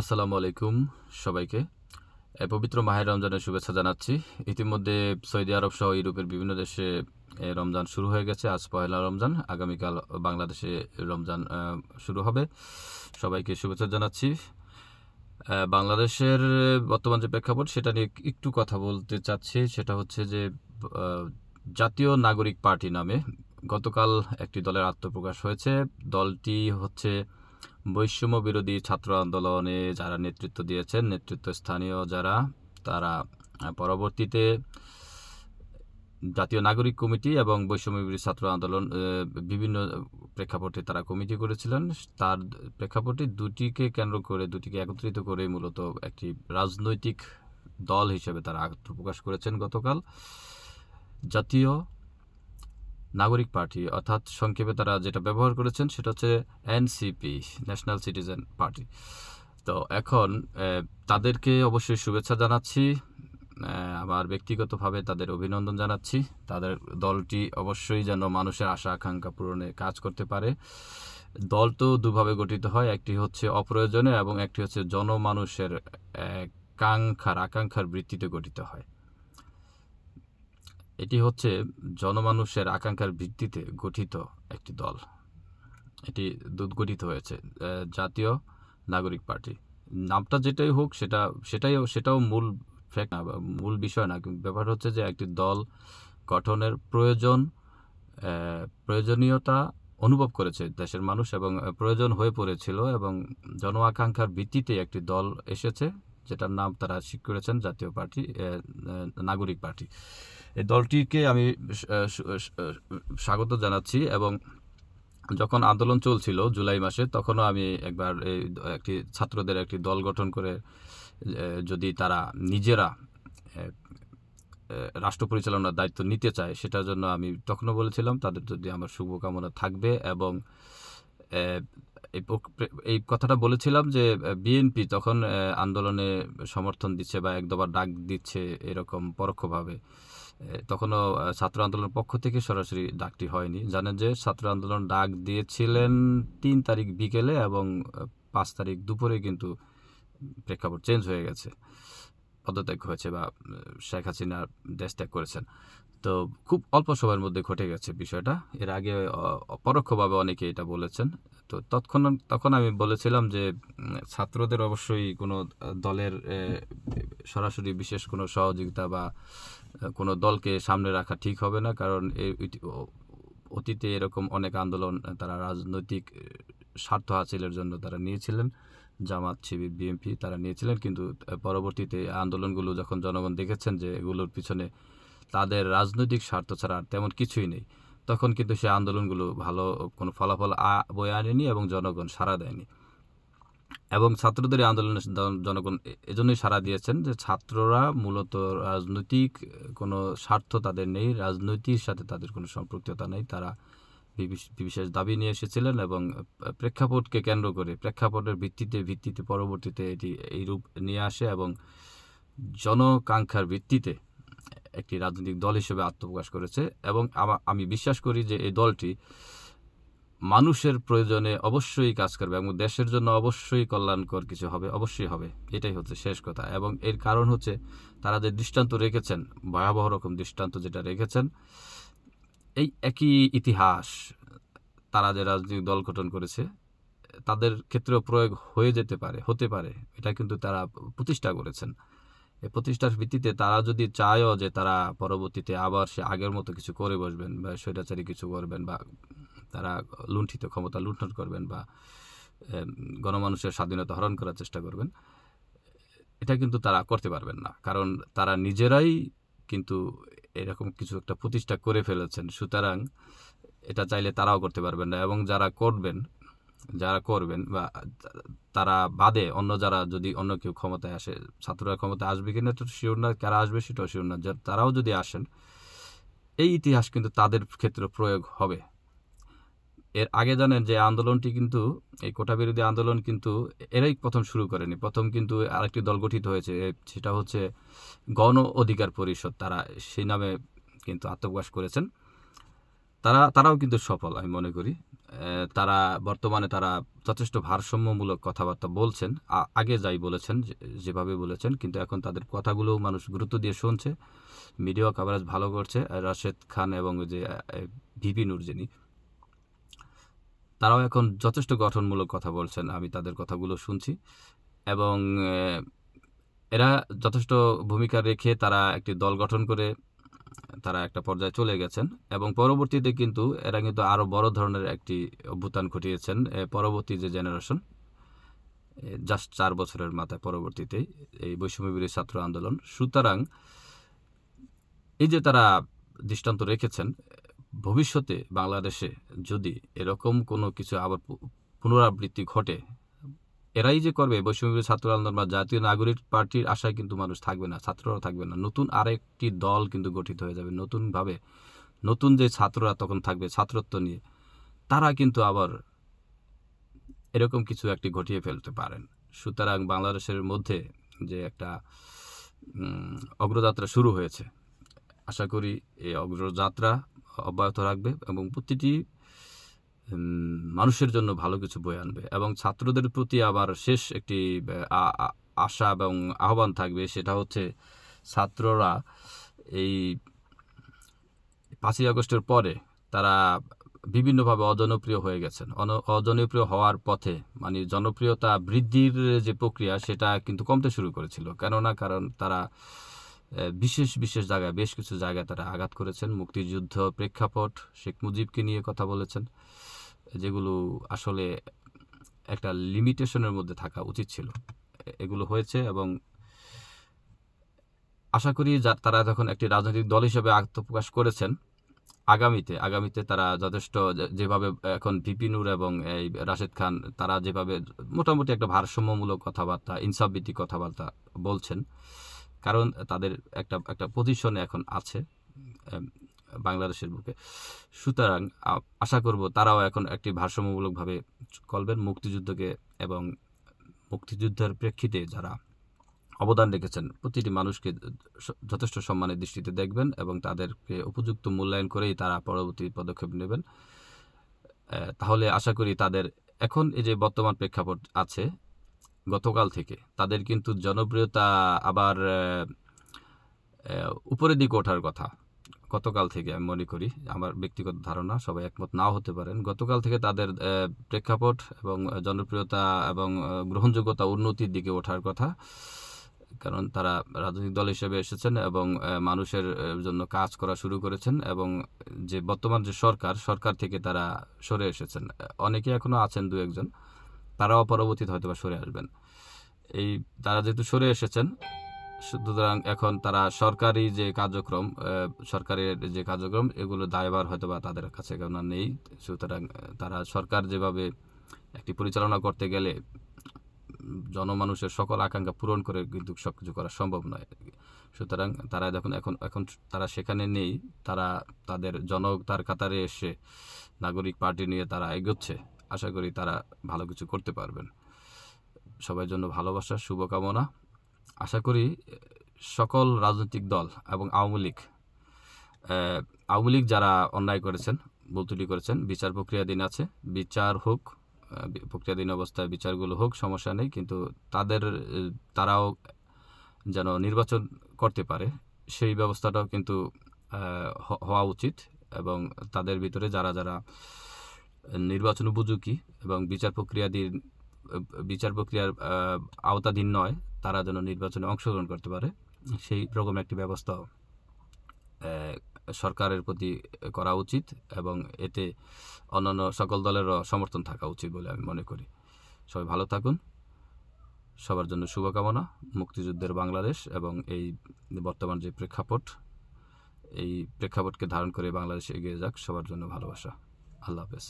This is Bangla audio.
আসসালামু আলাইকুম সবাইকে। পবিত্র মাহে রমজানের শুভেচ্ছা জানাচ্ছি। ইতিমধ্যে সৌদি আরব সহ ইউরোপের বিভিন্ন দেশে রমজান শুরু হয়ে গেছে। আজ পহেলা রমজান, আগামীকাল বাংলাদেশে রমজান শুরু হবে। সবাইকে শুভেচ্ছা জানাচ্ছি। বাংলাদেশের বর্তমান যে প্রেক্ষাপট সেটা নিয়ে একটু কথা বলতে চাচ্ছি। সেটা হচ্ছে যে জাতীয় নাগরিক পার্টি নামে গতকাল একটি দলের আত্মপ্রকাশ হয়েছে। দলটি হচ্ছে বৈষম্য বিরোধী ছাত্র আন্দোলনে যারা নেতৃত্ব দিয়েছেন, নেতৃত্বস্থানীয় যারা, তারা পরবর্তীতে জাতীয় নাগরিক কমিটি এবং বৈষম্য বিরোধী ছাত্র আন্দোলন বিভিন্ন প্রেক্ষাপটে তারা কমিটি করেছিলেন। তার প্রেক্ষাপটে দুটিকে কেন্দ্র করে, দুটিকে একত্রিত করে মূলত একটি রাজনৈতিক দল হিসেবে তারা আত্মপ্রকাশ করেছেন গতকাল। জাতীয় নাগরিক পার্টি, অর্থাৎ সংক্ষেপে তারা যেটা ব্যবহার করেছেন সেটা হচ্ছে এনসিপি, ন্যাশনাল সিটিজেন পার্টি। তো এখন তাদেরকে অবশ্যই শুভেচ্ছা জানাচ্ছি, আমার ব্যক্তিগতভাবে তাদের অভিনন্দন জানাচ্ছি। তাদের দলটি অবশ্যই যেন মানুষের আশা আকাঙ্ক্ষা পূরণে কাজ করতে পারে। দল তো দুভাবে গঠিত হয়, একটি হচ্ছে অপ্রয়োজনে এবং একটি হচ্ছে জনমানুষের আকাঙ্ক্ষার ভিত্তিতে গঠিত হয়। এটি হচ্ছে জনমানুষের আকাঙ্ক্ষার ভিত্তিতে গঠিত একটি দল। এটি গঠিত হয়েছে জাতীয় নাগরিক পার্টি। নামটা যেটাই হোক সেটাও মূল ফ্যাক্ট না বা মূল বিষয় না। ব্যাপার হচ্ছে যে একটি দল গঠনের প্রয়োজনীয়তা অনুভব করেছে দেশের মানুষ এবং প্রয়োজন হয়ে পড়েছিল এবং জন আকাঙ্ক্ষার ভিত্তিতে একটি দল এসেছে, যেটার নাম তারা ঠিক করেছেন জাতীয় পার্টি, নাগরিক পার্টি। এই দলটিকে আমি স্বাগত জানাচ্ছি এবং যখন আন্দোলন চলছিল জুলাই মাসে, তখনও আমি একবার একটি ছাত্রদের একটি দল গঠন করে যদি তারা নিজেরা রাষ্ট্র পরিচালনার দায়িত্ব নিতে চায়, সেটার জন্য আমি তখনও বলেছিলাম তাদের যদি আমার শুভকামনা থাকবে এবং এই কথাটা বলেছিলাম যে বিএনপি তখন আন্দোলনে সমর্থন দিচ্ছে বা একদবার ডাক দিচ্ছে এরকম পরোক্ষভাবে। তখনও ছাত্র আন্দোলনের পক্ষ থেকে সরাসরি ডাকটি হয়নি। জানেন যে ছাত্র আন্দোলন ডাক দিয়েছিলেন 3 তারিখ বিকেলে এবং 5 তারিখ দুপুরে কিন্তু প্রেক্ষাপট চেঞ্জ হয়ে গেছে, পদত্যাগ হয়েছে বা শেখ হাসিনা দেশ ত্যাগ করেছেন। তো খুব অল্প সময়ের মধ্যে ঘটে গেছে বিষয়টা। এর আগে পরোক্ষভাবে অনেকে এটা বলেছেন। তো তখন আমি বলেছিলাম যে ছাত্রদের অবশ্যই কোনো দলের সরাসরি বিশেষ কোনো সহযোগিতা বা কোনো দলকে সামনে রাখা ঠিক হবে না, কারণ অতীতে এরকম অনেক আন্দোলন তারা রাজনৈতিক স্বার্থ হাসিলের জন্য তারা নিয়েছিলেন। জামাত, শিবির, বিএনপি তারা নিয়েছিলেন, কিন্তু পরবর্তীতে আন্দোলনগুলো যখন জনগণ দেখেছেন যে এগুলোর পিছনে তাদের রাজনৈতিক স্বার্থ ছাড়া আর তেমন কিছুই নেই, তখন কিন্তু সেই আন্দোলনগুলো ভালো কোনো ফলাফল বয়ে আনেনি এবং জনগণ সাড়া দেয়নি। এবং ছাত্রদের আন্দোলনে জনগণ এজন্যই সাড়া দিয়েছেন যে ছাত্ররা মূলত রাজনৈতিক কোনো স্বার্থ তাদের নেই, রাজনীতির সাথে তাদের কোনো সম্পৃক্ততা নেই। তারা বিশেষ দাবি নিয়ে এসেছিলেন এবং প্রেক্ষাপটকে কেন্দ্র করে, প্রেক্ষাপটের ভিত্তিতে পরবর্তীতে এটি এই রূপ নিয়ে আসে এবং জনকাঙ্ক্ষার ভিত্তিতে একটি রাজনৈতিক দল হিসেবে আত্মপ্রকাশ করেছে। এবং আমি বিশ্বাস করি যে এই দলটি মানুষের প্রয়োজনে অবশ্যই কাজ করবে এবং দেশের জন্য অবশ্যই কল্যাণকর কিছু হবে, অবশ্যই হবে। এটাই হচ্ছে শেষ কথা। এবং এর কারণ হচ্ছে তারা যে দৃষ্টান্ত রেখেছেন, ভয়াবহ রকম দৃষ্টান্ত যেটা রেখেছেন, এই একই ইতিহাস তারা যে রাজনৈতিক দল গঠন করেছে তাদের ক্ষেত্রেও প্রয়োগ হতে পারে। এটা কিন্তু তারা প্রতিষ্ঠা করেছেন। এই প্রতিষ্ঠার ভিত্তিতে তারা যদি চায়ও যে তারা পরবর্তীতে আবার সে আগের মতো কিছু করে বসবেন বা স্বৈরাচারী কিছু করবেন বা তারা ক্ষমতা লুণ্ঠন করবেন বা গণমানুষের স্বাধীনতা হরণ করার চেষ্টা করবেন, এটা কিন্তু তারা করতে পারবেন না, কারণ তারা নিজেরাই কিন্তু এরকম কিছু একটা প্রতিষ্ঠা করে ফেলেছেন। সুতরাং এটা চাইলে তারাও করতে পারবেন না এবং যারা করবেন বা তারা বাদে যদি অন্য কেউ ক্ষমতায় আসে, ছাত্ররা ক্ষমতায় আসবে কিনা তো শিওর না, কারা আসবে সেটাও শিওর না, তারাও যদি আসেন এই ইতিহাস কিন্তু তাদের ক্ষেত্রে প্রয়োগ হবে। এর আগে জানেন যে আন্দোলনটি কিন্তু, এই কোটা বিরোধী আন্দোলন কিন্তু এরাই প্রথম শুরু করেনি। প্রথম কিন্তু আরেকটি দল গঠিত হয়েছে, সেটা হচ্ছে গণ অধিকার পরিষদ। তারা সেই নামে কিন্তু আত্মপ্রকাশ করেছেন। তারাও কিন্তু সফল আমি মনে করি। তারা বর্তমানে তারা যথেষ্ট ভারসাম্যমূলক কথাবার্তা বলছেন, আগে যাই বলেছেন যেভাবে বলেছেন, কিন্তু এখন তাদের কথাগুলো মানুষ গুরুত্ব দিয়ে শুনছে, মিডিয়া কভারেজ ভালো করছে। রাশেদ খান এবং যে ভিপি নূর যিনি, তারাও এখন যথেষ্ট গঠনমূলক কথা বলছেন, আমি তাদের কথাগুলো শুনছি, এবং এরা যথেষ্ট ভূমিকা রেখে তারা একটি দল গঠন করে তারা একটা পর্যায়ে চলে গেছেন, এবং পরবর্তীতে কিন্তু এরা কিন্তু আরও বড় ধরনের একটি অভ্যুত্থান ঘটিয়েছেন পরবর্তী যে জেনারেশন, জাস্ট 4 বছরের মাথায় পরবর্তীতে এই বৈষম্যবিরোধী ছাত্র আন্দোলন। সুতরাং এই যে তারা দৃষ্টান্ত রেখেছেন, ভবিষ্যতে বাংলাদেশে যদি এরকম কোনো কিছু আবার পুনরাবৃত্তি ঘটে, এরাই যে করবে বৈষম্যবিরোধী ছাত্র আন্দোলন বা জাতীয় নাগরিক পার্টির আশায় কিন্তু মানুষ থাকবে না, ছাত্ররা থাকবে না, নতুন আরেকটি দল কিন্তু গঠিত হয়ে যাবে নতুনভাবে। নতুন যে ছাত্ররা তখন থাকবে ছাত্রত্ব নিয়ে, তারা কিন্তু আবার এরকম কিছু একটি ঘটিয়ে ফেলতে পারেন। সুতরাং বাংলাদেশের মধ্যে যে একটা অগ্রযাত্রা শুরু হয়েছে, আশা করি এই অগ্রযাত্রা অব্যাহত রাখবে এবং প্রতিটি মানুষের জন্য ভালো কিছু বয়ে আনবে। এবং ছাত্রদের প্রতি আবার শেষ একটি আশা এবং আহ্বান থাকবে, সেটা হচ্ছে ছাত্ররা এই 5ই আগস্টের পরে তারা বিভিন্নভাবে অজনপ্রিয় হয়ে গেছেন। অজনপ্রিয় হওয়ার পথে, মানে জনপ্রিয়তা বৃদ্ধির যে প্রক্রিয়া সেটা কিন্তু কমতে শুরু করেছিল। কারণ তারা বিশেষ বিশেষ জায়গায়, বেশ কিছু জায়গায় তারা আঘাত করেছেন। মুক্তিযুদ্ধ প্রেক্ষাপট, শেখ মুজিবকে নিয়ে কথা বলেছেন, যেগুলো আসলে একটা লিমিটেশনের মধ্যে থাকা উচিত ছিল, এগুলো হয়েছে। এবং আশা করি তারা যখন একটি রাজনৈতিক দল হিসেবে আত্মপ্রকাশ করেছেন, আগামীতে তারা যথেষ্ট যেভাবে এখন ভিপি নূর এবং এই রাশেদ খান, তারা যেভাবে মোটামুটি একটা ভারসাম্যমূলক কথাবার্তা, ইনসাফভিত্তিক কথাবার্তা বলছেন, কারণ তাদের একটা পজিশনে এখন আছে বাংলাদেশের বুকে। সুতরাং আশা করব তারাও এখন একটি ভারসাম্যমূলকভাবে চলবেন, মুক্তিযুদ্ধকে এবং মুক্তিযুদ্ধের প্রেক্ষিতে যারা অবদান রেখেছেন প্রতিটি মানুষকে যথেষ্ট সম্মানের দৃষ্টিতে দেখবেন এবং তাদেরকে উপযুক্ত মূল্যায়ন করেই তারা পরবর্তী পদক্ষেপ নেবেন। তাহলে আশা করি তাদের এখন এই যে বর্তমান প্রেক্ষাপট আছে, গতকাল থেকে তাদের কিন্তু জনপ্রিয়তা আবার উপরের দিকে ওঠার কথা। গতকাল থেকে আমি মনে করি, আমার ব্যক্তিগত ধারণা, সবাই একমত নাও হতে পারেন, গতকাল থেকে তাদের প্রেক্ষাপট এবং জনপ্রিয়তা এবং গ্রহণযোগ্যতা উন্নতির দিকে ওঠার কথা। কারণ তারা রাজনৈতিক দল হিসেবে এসেছেন এবং মানুষের জন্য কাজ করা শুরু করেছেন, এবং যে বর্তমান যে সরকার থেকে তারা সরে এসেছেন। অনেকে এখনও আছেন, 2-1 জন, তারাও পরবর্তীতে হয়তো বা সরে আসবেন। এই তারা যেহেতু সরে এসেছেন, সুতরাং এখন তারা সরকারের যে কার্যক্রম এগুলো দায়ভার হয়তো বা তাদের কাছে কেন নেই। সুতরাং তারা সরকার যেভাবে একটি পরিচালনা করতে গেলে জনমানুষের সকল আকাঙ্ক্ষা পূরণ করে কিন্তু সবকিছু করা সম্ভব নয়। সুতরাং তারা এখন তারা সেখানে নেই, তারা তাদের জনতার কাতারে এসে নাগরিক পার্টি নিয়ে তারা এগোচ্ছে। আশা করি তারা ভালো কিছু করতে পারবেন। সবার জন্য ভালোবাসা, শুভকামনা। আশা করি সকল রাজনৈতিক দল এবং আওয়ামী লীগ যারা অন্যায় করেছেন, ভুল-ত্রুটি করেছেন, বিচার প্রক্রিয়াধীন আছে, বিচার হোক, প্রক্রিয়াধীন অবস্থায় বিচারগুলো হোক, সমস্যা নেই, কিন্তু তারাও যেন নির্বাচন করতে পারে সেই ব্যবস্থাটাও কিন্তু হওয়া উচিত। এবং তাদের ভিতরে যারা নির্বাচন উপযোগী এবং বিচার প্রক্রিয়ার আওতাধীন নয়, তারা যেন নির্বাচনে অংশগ্রহণ করতে পারে, সেই রকম একটি ব্যবস্থা সরকারের প্রতি করা উচিত, এবং এতে অন্যান্য সকল দলেরও সমর্থন থাকা উচিত বলে আমি মনে করি। সবাই ভালো থাকুন, সবার জন্য শুভকামনা। মুক্তিযুদ্ধের বাংলাদেশ এবং এই বর্তমান যে প্রেক্ষাপট, এই প্রেক্ষাপটকে ধারণ করে বাংলাদেশ এগিয়ে যাক। সবার জন্য ভালোবাসা। আল্লাহ হাফেজ।